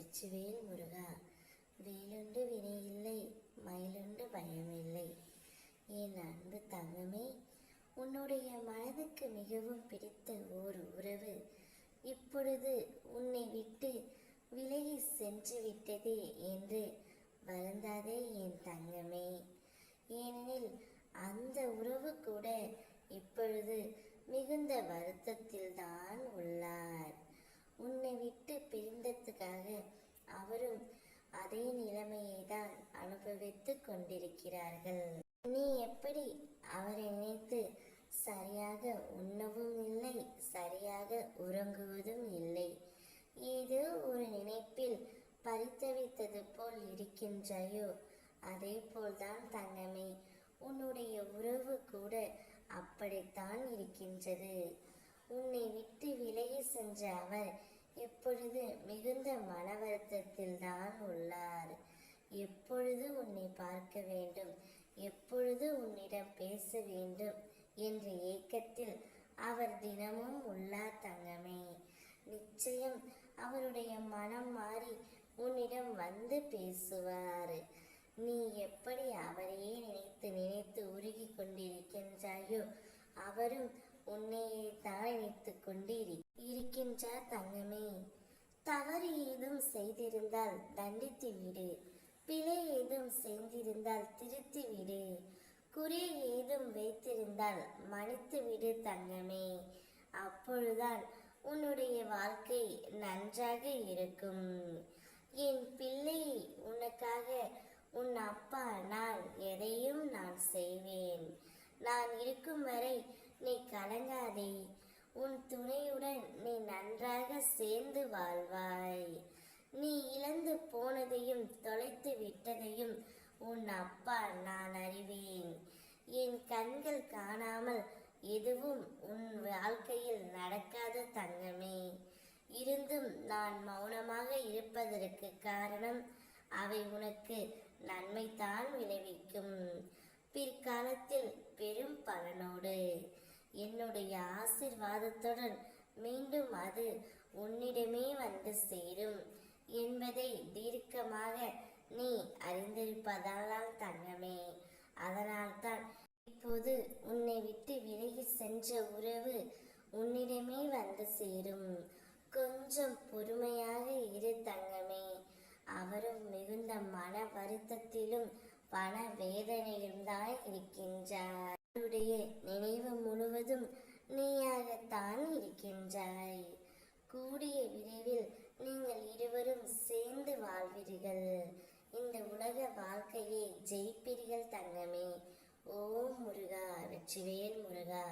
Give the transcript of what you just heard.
வெற்றிவேல் முருகா. வேலுண்டு வினையில்லை, மயிலுண்டு பயமில்லை. என் அன்பு தங்கமே, உன்னுடைய மனதுக்கு மிகவும் பிடித்த ஓர் உறவு இப்பொழுது உன்னை விட்டு விலகி சென்று விட்டதே என்று வருந்தாதே என் தங்கமே. ஏனெனில் அந்த உறவு கூட இப்பொழுது மிகுந்த வருத்தத்தில் தான் உள்ளார். உன்னை விட்டு பிரிந்ததுக்காக அவரும் அதே நிலைமையை தான் அனுபவித்து கொண்டிருக்கிறார்கள். நீ எப்படி அவரை நினைத்து சரியாக உண்ணவும் இல்லை, சரியாக உறங்குவதும் இல்லை. ஏதோ ஒரு நினைப்பில் பரிதவித்தது போல் இருக்கின்றாயோ, அதே போல்தான் தங்கமே, உன்னுடைய உறவு கூட அப்படித்தான் இருக்கின்றது. உன்னை விட்டு விலகி சென்ற அவர் எப்பொழுது மிகுந்த மன வருத்தத்தில் தான் உள்ளார். எப்பொழுது உன்னை பார்க்க வேண்டும், எப்பொழுது உன்னிடம் பேச வேண்டும் என்ற ஏக்கத்தில் அவர் தினமும் உள்ளார் தங்கமே. நிச்சயம் அவருடைய மனம் மாறி உன்னிடம் வந்து பேசுவார். நீ எப்படி அவரையே நினைத்து நினைத்து உருகி கொண்டிருக்கின்றாயோ, அவரும் உன்னையே தான் நினைத்து கொண்டு இருக்கின்றார் தங்கமே. தவறு ஏதும் செய்திருந்தால் தண்டித்து விடு, பிழை ஏதும் செய்திருந்தால் திருத்தி விடு, குறை ஏதும் வைத்திருந்தால் மன்னித்து விடு தங்கமே. அப்பொழுதுதான் உன்னுடைய வாழ்க்கை நன்றாக இருக்கும். என் பிள்ளை, உனக்காக உன் அப்பா நான் எதையும் நான் செய்வேன். நான் இருக்கும் வரை நீ கலங்காதே. உன் துணையுடன் நீ நன்றாக சேர்ந்து வாழ்வாய். நீ இழந்து போனதையும் தொலைத்து விட்டதையும் உன் அப்பா நான் அறிவேன். என் கண்கள் காணாமல் எதுவும் உன் வாழ்க்கையில் நடக்காத தங்கமே. இருந்தும் நான் மௌனமாக இருப்பதற்கு காரணம், அவை உனக்கு நன்மைதான் விளைவிக்கும். பிற்காலத்தில் பெரும் பலனோடு என்னுடைய ஆசீர்வாதத்துடன் மீண்டும் அது உன்னிடமே வந்து சேரும் என்பதை தீர்க்கமாக நீ அறிந்திருப்பதால் தங்கமே. அதனால்தான் இப்போது உன்னை விட்டு விலகி சென்ற உறவு உன்னிடமே வந்து சேரும். கொஞ்சம் பொறுமையாக இரு தங்கமே. அவரும் மிகுந்த மன வருத்தத்திலும் பண வேதனையிலும் தான் இருக்கின்றார். அவருடைய நினைவு முழுவதும் நீயாகத்தான் இருக்கின்றாய். கூடிய விரைவில் நீங்கள் இருவரும் சேர்ந்து வாழ்வீர்கள். இந்த உலக வாழ்க்கையை ஜெயிப்பீர்கள் தங்கமே. ஓம் முருகா. வெற்றிவேல் முருகா.